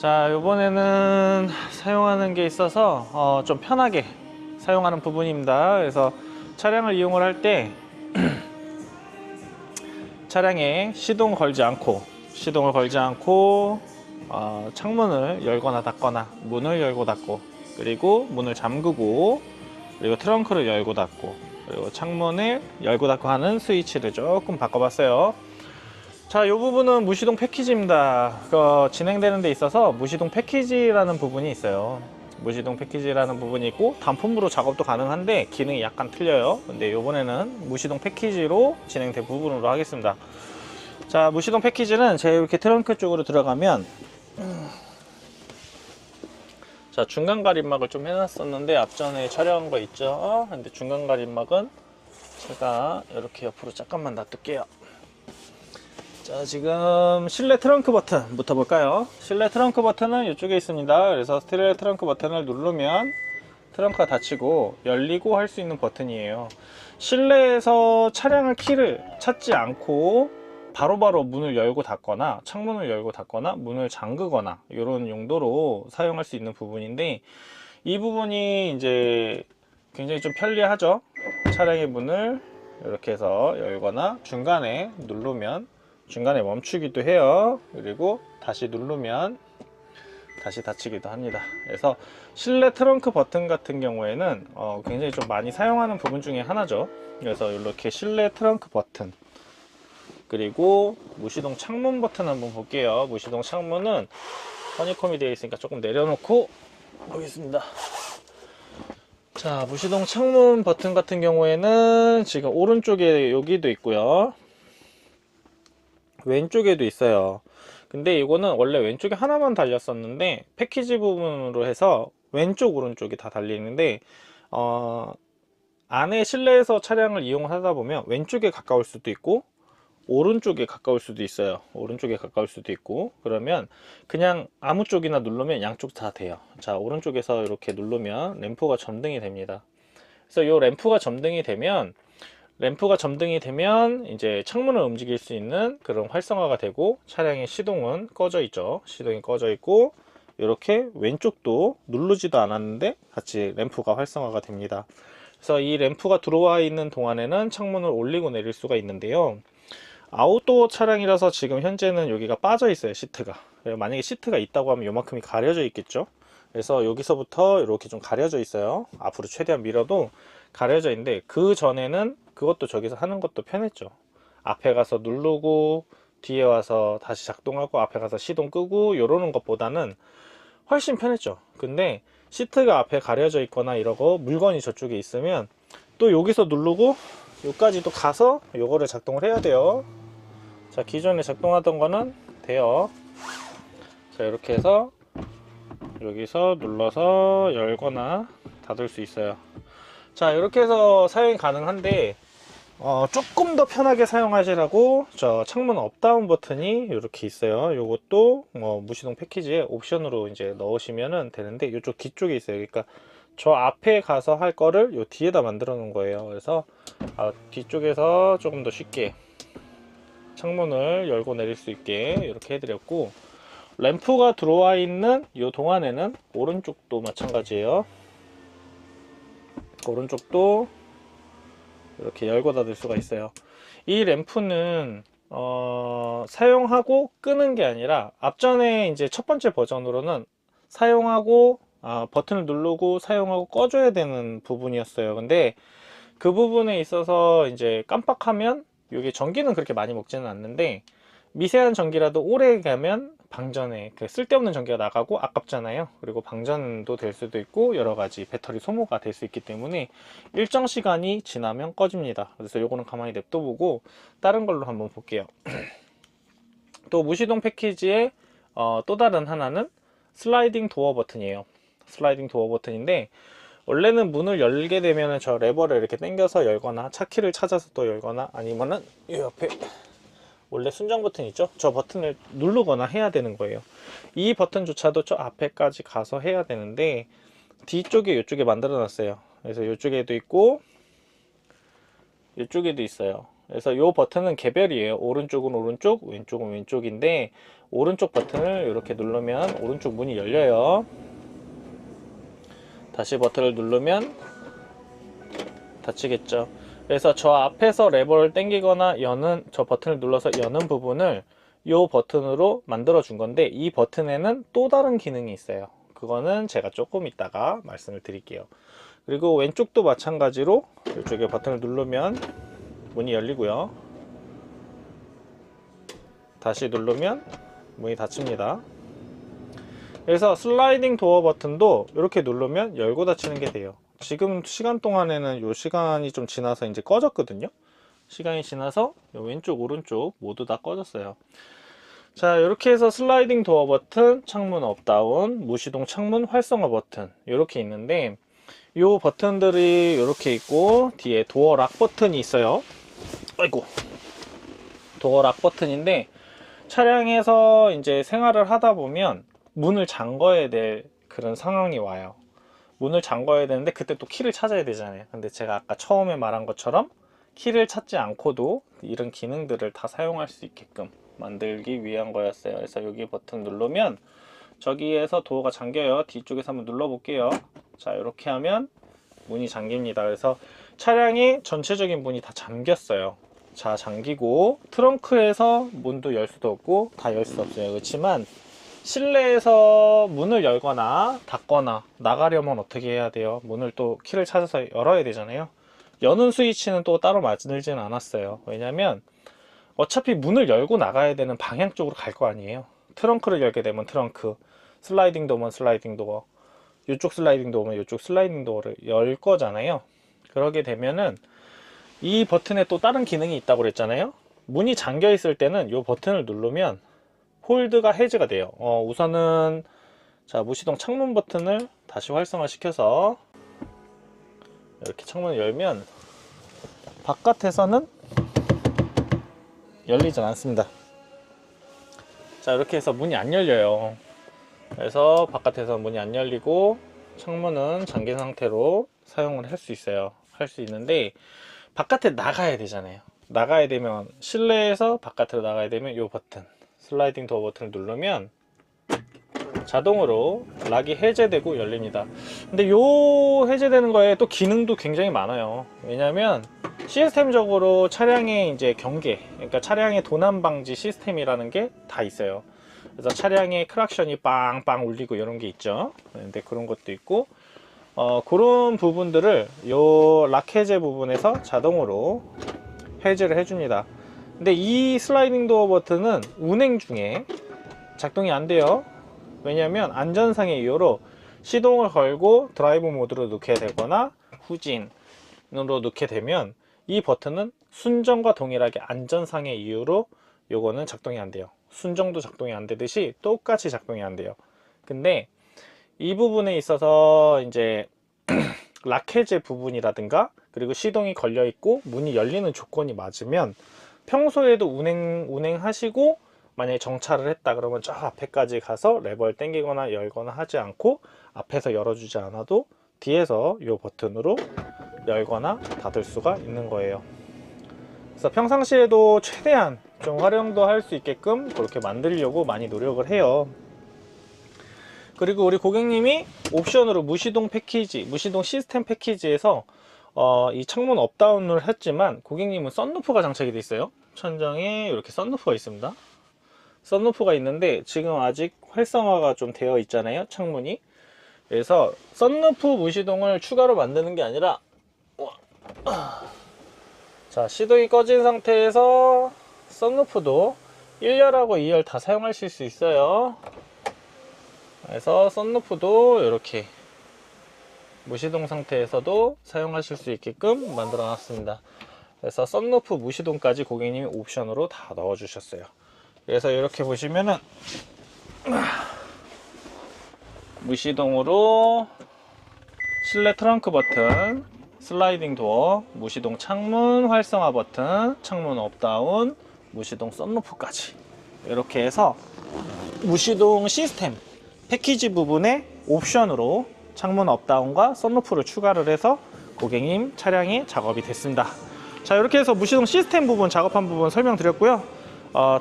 자, 이번에는 사용하는 게 있어서 좀 편하게 사용하는 부분입니다. 그래서 차량을 이용을 할 때 차량에 시동을 걸지 않고 창문을 열거나 닫거나 문을 열고 닫고, 그리고 문을 잠그고, 그리고 트렁크를 열고 닫고, 그리고 창문을 열고 닫고 하는 스위치를 조금 바꿔봤어요. 자, 이 부분은 무시동 패키지입니다. 진행되는 데 있어서 무시동 패키지라는 부분이 있어요. 무시동 패키지라는 부분이 있고, 단품으로 작업도 가능한데 기능이 약간 틀려요. 근데 이번에는 무시동 패키지로 진행된 부분으로 하겠습니다. 자, 무시동 패키지는 제가 이렇게 트렁크 쪽으로 들어가면, 자, 중간 가림막을 좀 해놨었는데 앞전에 촬영한 거 있죠. 근데 중간 가림막은 제가 이렇게 옆으로 잠깐만 놔둘게요. 자, 지금 실내 트렁크 버튼부터 볼까요? 실내 트렁크 버튼은 이쪽에 있습니다. 그래서 실내 트렁크 버튼을 누르면 트렁크가 닫히고 열리고 할 수 있는 버튼이에요. 실내에서 차량을 키를 찾지 않고 바로바로 문을 열고 닫거나 창문을 열고 닫거나 문을 잠그거나 이런 용도로 사용할 수 있는 부분인데, 이 부분이 이제 굉장히 좀 편리하죠. 차량의 문을 이렇게 해서 열거나 중간에 누르면 중간에 멈추기도 해요. 그리고 다시 누르면 다시 닫히기도 합니다. 그래서 실내 트렁크 버튼 같은 경우에는 굉장히 좀 많이 사용하는 부분 중에 하나죠. 그래서 이렇게 실내 트렁크 버튼, 그리고 무시동 창문 버튼 한번 볼게요. 무시동 창문은 허니콤이 되어 있으니까 조금 내려놓고 보겠습니다. 자, 무시동 창문 버튼 같은 경우에는 지금 오른쪽에 여기도 있고요, 왼쪽에도 있어요. 근데 이거는 원래 왼쪽에 하나만 달렸었는데 패키지 부분으로 해서 왼쪽 오른쪽이 다 달리는데, 안에 실내에서 차량을 이용하다 보면 왼쪽에 가까울 수도 있고 오른쪽에 가까울 수도 있어요. 오른쪽에 가까울 수도 있고, 그러면 그냥 아무 쪽이나 누르면 양쪽 다 돼요. 자, 오른쪽에서 이렇게 누르면 램프가 점등이 됩니다. 그래서 이 램프가 점등이 되면 이제 창문을 움직일 수 있는 그런 활성화가 되고, 차량의 시동은 꺼져 있죠. 시동이 꺼져 있고, 이렇게 왼쪽도 누르지도 않았는데 같이 램프가 활성화가 됩니다. 그래서 이 램프가 들어와 있는 동안에는 창문을 올리고 내릴 수가 있는데요. 아웃도어 차량이라서 지금 현재는 여기가 빠져 있어요, 시트가. 만약에 시트가 있다고 하면 요만큼이 가려져 있겠죠. 그래서 여기서부터 이렇게 좀 가려져 있어요. 앞으로 최대한 밀어도 가려져 있는데, 그 전에는 그것도 저기서 하는 것도 편했죠. 앞에 가서 누르고 뒤에 와서 다시 작동하고 앞에 가서 시동 끄고 이러는 것보다는 훨씬 편했죠. 근데 시트가 앞에 가려져 있거나 이러고 물건이 저쪽에 있으면 또 여기서 누르고 여기까지도 가서 요거를 작동을 해야 돼요. 자, 기존에 작동하던 거는 돼요. 자, 이렇게 해서 여기서 눌러서 열거나 닫을 수 있어요. 자, 이렇게 해서 사용이 가능한데, 조금 더 편하게 사용하시라고 저 창문 업다운 버튼이 이렇게 있어요. 요것도 무시동 패키지에 옵션으로 이제 넣으시면 되는데, 이쪽 뒤쪽에 있어요. 그러니까 저 앞에 가서 할 거를 요 뒤에다 만들어 놓은 거예요. 그래서 뒤쪽에서 조금 더 쉽게 창문을 열고 내릴 수 있게 이렇게 해드렸고, 램프가 들어와 있는 이 동안에는 오른쪽도 마찬가지예요. 오른쪽도 이렇게 열고 닫을 수가 있어요. 이 램프는 사용하고 끄는 게 아니라, 앞전에 이제 첫 번째 버전으로는 사용하고 버튼을 누르고 사용하고 꺼줘야 되는 부분이었어요. 근데 그 부분에 있어서 이제 깜빡하면, 이게 전기는 그렇게 많이 먹지는 않는데 미세한 전기라도 오래 가면 방전에 쓸데없는 전기가 나가고 아깝잖아요. 그리고 방전도 될 수도 있고 여러 가지 배터리 소모가 될 수 있기 때문에 일정 시간이 지나면 꺼집니다. 그래서 요거는 가만히 냅둬보고 다른 걸로 한번 볼게요. 또 무시동 패키지의 또 다른 하나는 슬라이딩 도어 버튼이에요. 슬라이딩 도어 버튼인데, 원래는 문을 열게 되면 저 레버를 이렇게 당겨서 열거나 차키를 찾아서 또 열거나, 아니면은 이 옆에 원래 순정 버튼 있죠? 저 버튼을 누르거나 해야 되는 거예요. 이 버튼조차도 저 앞에까지 가서 해야 되는데 뒤쪽에 이쪽에 만들어 놨어요. 그래서 이쪽에도 있고 이쪽에도 있어요. 그래서 이 버튼은 개별이에요. 오른쪽은 오른쪽, 왼쪽은 왼쪽인데 오른쪽 버튼을 이렇게 누르면 오른쪽 문이 열려요. 다시 버튼을 누르면 닫히겠죠. 그래서 저 앞에서 레버를 당기거나 여는, 저 버튼을 눌러서 여는 부분을 이 버튼으로 만들어 준 건데, 이 버튼에는 또 다른 기능이 있어요. 그거는 제가 조금 이따가 말씀을 드릴게요. 그리고 왼쪽도 마찬가지로 이쪽에 버튼을 누르면 문이 열리고요. 다시 누르면 문이 닫힙니다. 그래서 슬라이딩 도어 버튼도 이렇게 누르면 열고 닫히는 게 돼요. 지금 시간 동안에는 요 시간이 좀 지나서 이제 꺼졌거든요. 시간이 지나서 왼쪽 오른쪽 모두 다 꺼졌어요. 자, 이렇게 해서 슬라이딩 도어 버튼, 창문 업다운, 무시동 창문 활성화 버튼 이렇게 있는데, 요 버튼들이 이렇게 있고 뒤에 도어 락 버튼이 있어요. 아이고, 도어 락 버튼인데 차량에서 이제 생활을 하다 보면 문을 잠궈야 될 그런 상황이 와요. 문을 잠궈야 되는데 그때 또 키를 찾아야 되잖아요. 근데 제가 아까 처음에 말한 것처럼 키를 찾지 않고도 이런 기능들을 다 사용할 수 있게끔 만들기 위한 거였어요. 그래서 여기 버튼 누르면 저기에서 도어가 잠겨요. 뒤쪽에서 한번 눌러 볼게요. 자, 이렇게 하면 문이 잠깁니다. 그래서 차량이 전체적인 문이 다 잠겼어요. 자, 잠기고 트렁크에서 문도 열 수도 없고 다 열 수 없어요. 그렇지만 실내에서 문을 열거나 닫거나 나가려면 어떻게 해야 돼요? 문을 또 키를 찾아서 열어야 되잖아요. 여는 스위치는 또 따로 만들지는 않았어요. 왜냐면 어차피 문을 열고 나가야 되는 방향 쪽으로 갈 거 아니에요. 트렁크를 열게 되면 트렁크, 슬라이딩 도어면 슬라이딩 도어, 이쪽 슬라이딩 도어면 이쪽 슬라이딩 도어를 열 거잖아요. 그러게 되면은 이 버튼에 또 다른 기능이 있다고 그랬잖아요. 문이 잠겨 있을 때는 이 버튼을 누르면 홀드가 해제가 돼요. 우선은 자, 무시동 창문 버튼을 다시 활성화 시켜서 이렇게 창문을 열면 바깥에서는 열리지 않습니다. 자, 이렇게 해서 문이 안 열려요. 그래서 바깥에서 문이 안 열리고 창문은 잠긴 상태로 사용을 할 수 있어요. 할 수 있는데 바깥에 나가야 되잖아요. 나가야 되면 실내에서 바깥으로 나가야 되면 이 버튼, 슬라이딩 도어 버튼을 누르면 자동으로 락이 해제되고 열립니다. 근데 요 해제되는 거에 또 기능도 굉장히 많아요. 왜냐면 시스템적으로 차량의 이제 경계, 그러니까 차량의 도난 방지 시스템이라는 게 다 있어요. 그래서 차량의 크락션이 빵빵 울리고 이런 게 있죠. 근데 그런 것도 있고, 그런 부분들을 요 락 해제 부분에서 자동으로 해제를 해줍니다. 근데 이 슬라이딩 도어 버튼은 운행 중에 작동이 안 돼요. 왜냐면 안전상의 이유로 시동을 걸고 드라이브 모드로 넣게 되거나 후진으로 넣게 되면 이 버튼은 순정과 동일하게 안전상의 이유로 요거는 작동이 안 돼요. 순정도 작동이 안 되듯이 똑같이 작동이 안 돼요. 근데 이 부분에 있어서 이제 락 해제 부분이라든가 그리고 시동이 걸려 있고 문이 열리는 조건이 맞으면 평소에도 운행하시고 만약에 정차를 했다 그러면 저 앞에까지 가서 레버를 당기거나 열거나 하지 않고 앞에서 열어주지 않아도 뒤에서 이 버튼으로 열거나 닫을 수가 있는 거예요. 그래서 평상시에도 최대한 좀 활용도 할 수 있게끔 그렇게 만들려고 많이 노력을 해요. 그리고 우리 고객님이 옵션으로 무시동 패키지, 무시동 시스템 패키지에서 이 창문 업다운을 했지만 고객님은 썬루프가 장착이 되어 있어요. 천장에 이렇게 썬루프가 있습니다. 썬루프가 있는데 지금 아직 활성화가 좀 되어 있잖아요, 창문이. 그래서 썬루프 무시동을 추가로 만드는 게 아니라, 자, 시동이 꺼진 상태에서 썬루프도 1열하고 2열 다 사용하실 수 있어요. 그래서 썬루프도 이렇게 무시동 상태에서도 사용하실 수 있게끔 만들어 놨습니다. 그래서 썬루프 무시동까지 고객님이 옵션으로 다 넣어 주셨어요. 그래서 이렇게 보시면은 무시동으로 실내 트렁크 버튼, 슬라이딩 도어, 무시동 창문 활성화 버튼, 창문 업다운, 무시동 썬루프까지 이렇게 해서 무시동 시스템 패키지 부분에 옵션으로 창문 업다운과 썬루프를 추가를 해서 고객님 차량에 작업이 됐습니다. 자, 이렇게 해서 무시동 시스템 부분 작업한 부분 설명드렸고요.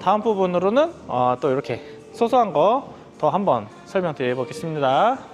다음 부분으로는 또 이렇게 소소한 거 더 한번 설명드려 보겠습니다.